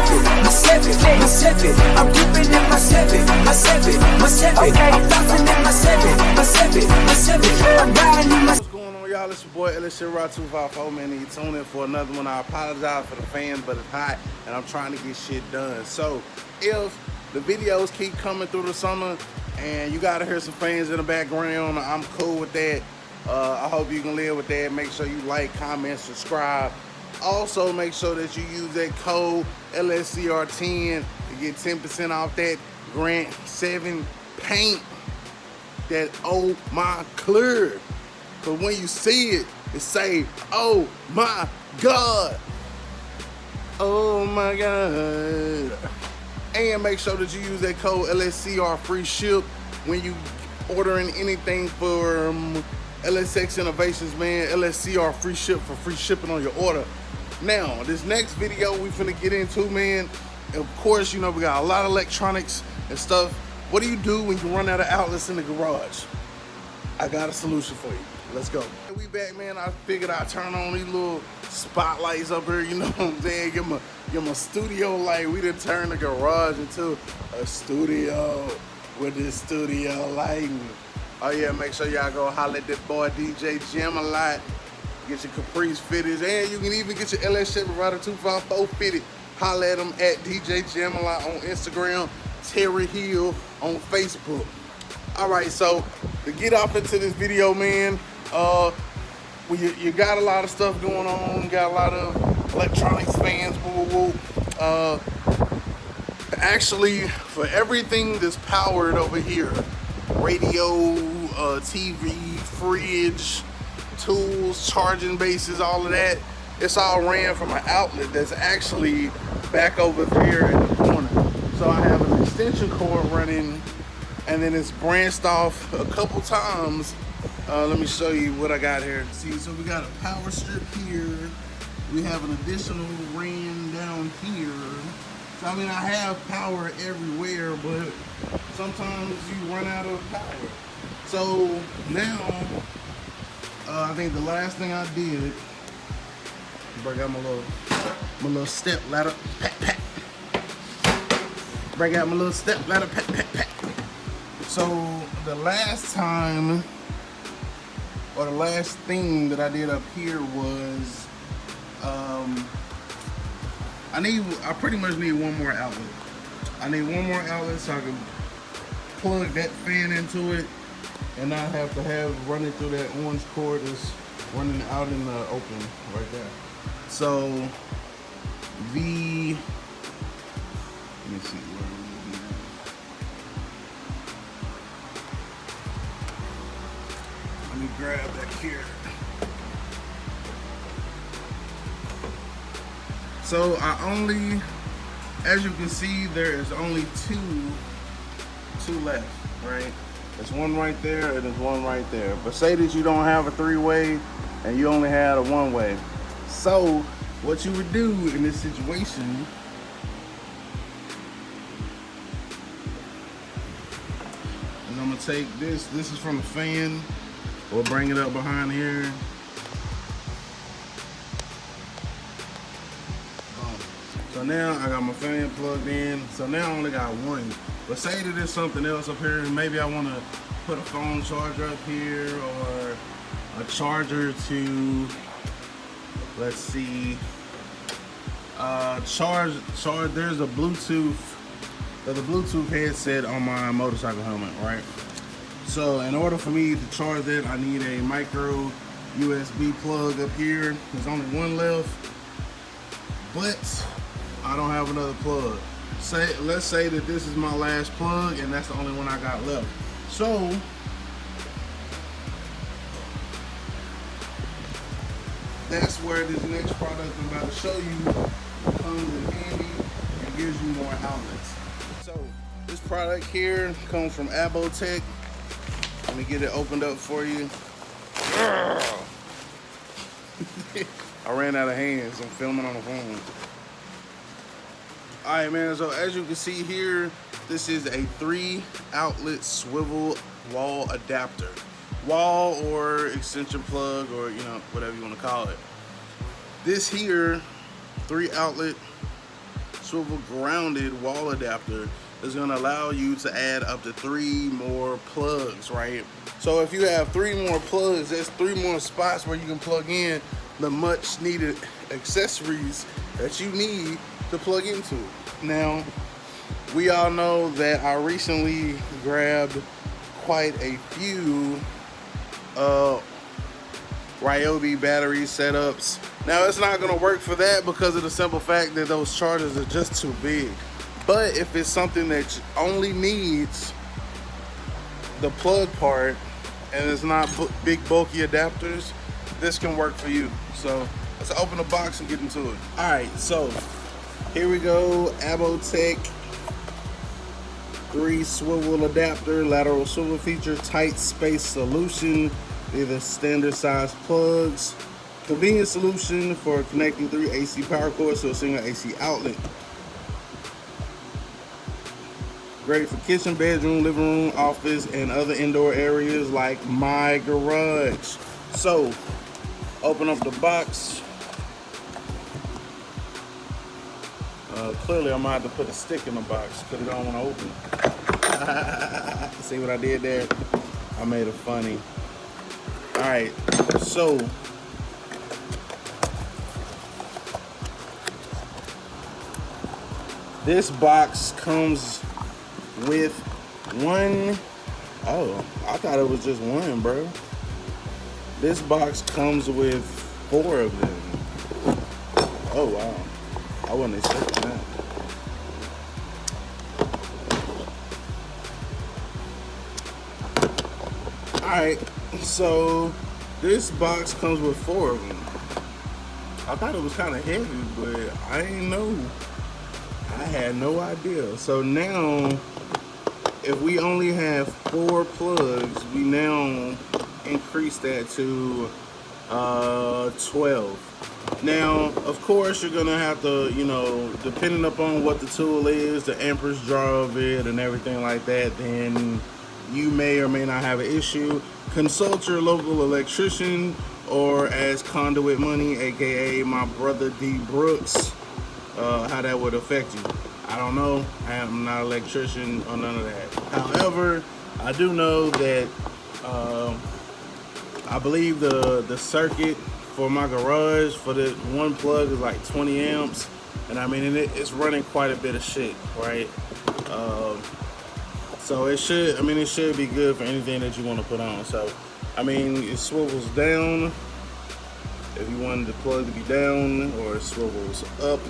I'm dipping in my seven. I'm flossing in my seven. I'm riding in my. What's going on, y'all? It's your boy LSRod254, man. You tune in for another one. I apologize for the fans, but it's hot and I'm trying to get shit done. So if the videos keep coming through the summer and you gotta hear some fans in the background, I'm cool with that. I hope you can live with that. Make sure you like, comment, subscribe. Also, make sure that you use that code LSCR10 to get 10% off that Grant 7 paint. That oh my clear. Cause when you see it, it say, oh my God. Oh my God. And make sure that you use that code LSCR free ship when you ordering anything from LSX Innovations, man. LSCR free ship for free shipping on your order. Now, this next video we finna get into, man, of course, you know, we got a lot of electronics and stuff. What do you do when you run out of outlets in the garage? I got a solution for you. Let's go. We back, man. I figured I'd turn on these little spotlights up here, you know what I'm saying? Give them a studio light. We done turned the garage into a studio with this studio lighting. Oh yeah, make sure y'all go holler at that boy DJ Jim a lot. Get your Caprice fitted, and you can even get your LS Chevy Rider 254 fitted. Holler at them at DJ Jim a lot on Instagram, Terry Hill on Facebook. All right, so to get off into this video, man, you got a lot of stuff going on. You got a lot of electronics fans, woo. Actually, for everything that's powered over here, radio, TV, fridge, tools, charging bases, all of that, it's all ran from an outlet that's actually back over there in the corner. So I have an extension cord running, and then it's branched off a couple times. Let me show you what I got here. See, so we got a power strip here. We have an additional ran down here. So I mean, I have power everywhere, but sometimes you run out of power. So now, I think the last thing I did, break out my little step ladder, pat. Break out my little step ladder, pat. So the last time, or the last thing that I did up here was, I pretty much need one more outlet. I need one more outlet so I can plug that fan into it and not have to have running through that orange cord that's running out in the open right there. So let me see where we be. Let me grab that here. So as you can see, there is only two left, right? There's one right there and there's one right there. But say that you don't have a three-way and you only had a one-way. So what you would do in this situation, and I'm gonna take this is from the fan. We'll bring it up behind here. So now I got my fan plugged in. So now I only got one. But say that there's something else up here, and maybe I want to put a phone charger up here, or a charger to, let's see, charge. There's a Bluetooth headset on my motorcycle helmet, right? So in order for me to charge that, I need a micro USB plug up here. There's only one left, but I don't have another plug. Let's say that this is my last plug and that's the only one I got left. So that's where this next product I'm about to show you comes in handy and gives you more outlets. So this product here comes from Abotech. Let me get it opened up for you. I ran out of hands. I'm filming on the phone. All right, man, so as you can see here, this is a 3-outlet swivel wall adapter. Wall or extension plug, or you know, whatever you want to call it. This here, 3-outlet swivel grounded wall adapter is going to allow you to add up to 3 more plugs, right? So if you have 3 more plugs, there's 3 more spots where you can plug in the much needed accessories that you need to plug into. Now, we all know that I recently grabbed quite a few Ryobi battery setups. Now, it's not gonna work for that because of the simple fact that those chargers are just too big. But if it's something that only needs the plug part and it's not big bulky adapters, this can work for you. So let's open the box and get into it. All right, so here we go. AUTOMOTIVE 3 swivel adapter, lateral swivel feature, tight space solution. These are standard size plugs. Convenient solution for connecting 3 AC power cords to a single AC outlet. Great for kitchen, bedroom, living room, office, and other indoor areas like my garage. So, open up the box. Clearly, I'm gonna have to put a stick in the box because I don't want to open it. See what I did there? I made it funny. All right, so this box comes with one. Oh, I thought it was just one, bro. This box comes with 4 of them. Oh wow, I wasn't expecting that. Alright, so this box comes with 4 of them. I thought it was kind of heavy, but I didn't know. I had no idea. So now, if we only have 4 plugs, we now increase that to 12. Now, of course, you're gonna have to, you know, depending upon what the tool is, the amperage draw of it and everything like that, then you may or may not have an issue. Consult your local electrician, or as Conduit Money, aka my brother D Brooks, how that would affect you. I don't know. I am not an electrician or none of that. However, I do know that I believe the circuit for my garage for the one plug is like 20 amps, and I mean it's running quite a bit of shit, right? So it should be good for anything that you want to put on. So I mean, it swivels down if you wanted the plug to be down, or it swivels up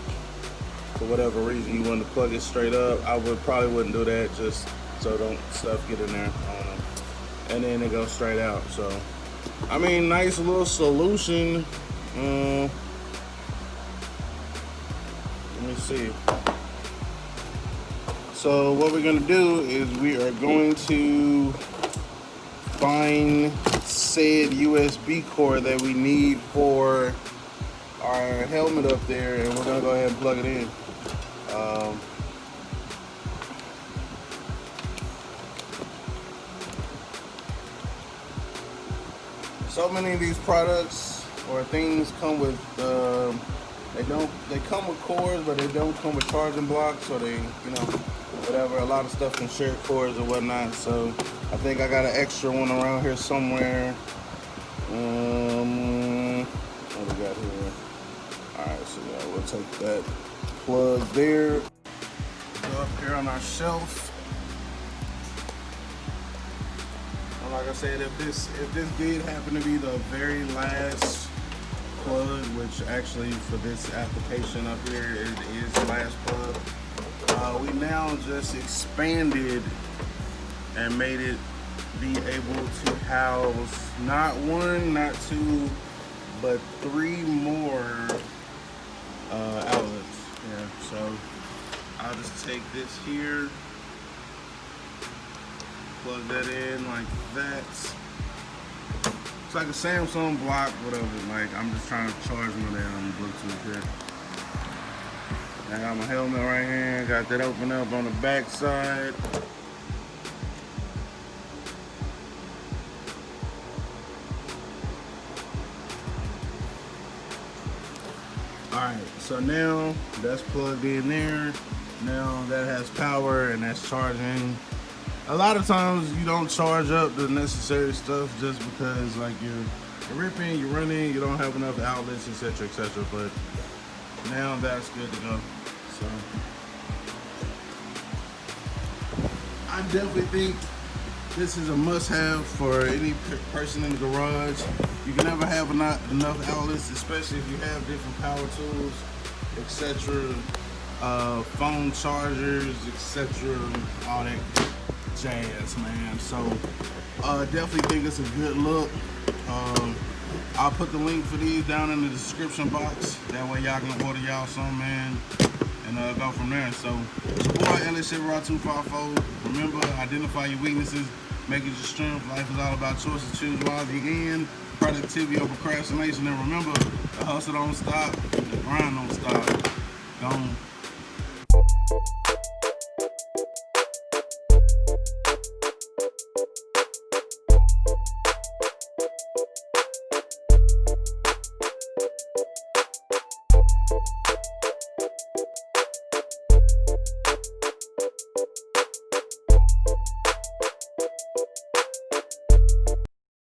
for whatever reason you want to plug it straight up. I probably wouldn't do that, just so don't stuff get in there. I don't know. And then it goes straight out. So I mean, nice little solution. Let me see. So what we're gonna do is we are going to find said USB cord that we need for our helmet up there, and we're gonna go ahead and plug it in. So many of these products or things come with they come with cords, but they don't come with charging blocks, or they, you know, whatever. A lot of stuff can share cords or whatnot. So I think I got an extra one around here somewhere. What we got here? All right, so yeah, we'll take that plug there. Go up here on our shelf. And like I said, if this did happen to be the very last plug, which actually for this application up here it is the last plug, we now just expanded and made it be able to house not 1, not 2, but 3 more outlets. Yeah, so I'll just take this here, plug that in like that. It's like a Samsung block, whatever. Like, I'm just trying to charge my damn Bluetooth here. I got my helmet right here. Got that open up on the back side. Alright, so now that's plugged in there. Now that has power and that's charging. A lot of times you don't charge up the necessary stuff just because like you're ripping, you're running, you don't have enough outlets, etc., etc. But now that's good to go. So I definitely think this is a must-have for any person in the garage. You can never have enough outlets, especially if you have different power tools, etc. Phone chargers, etc. All that jazz, man. So definitely think it's a good look. I'll put the link for these down in the description box. That way y'all can order y'all some, man, and go from there. So it's your boy LSRod254. Remember, identify your weaknesses, make it your strength. Life is all about choices. Choose wisely and productivity over procrastination. And remember, the hustle don't stop, the grind don't stop. Gone.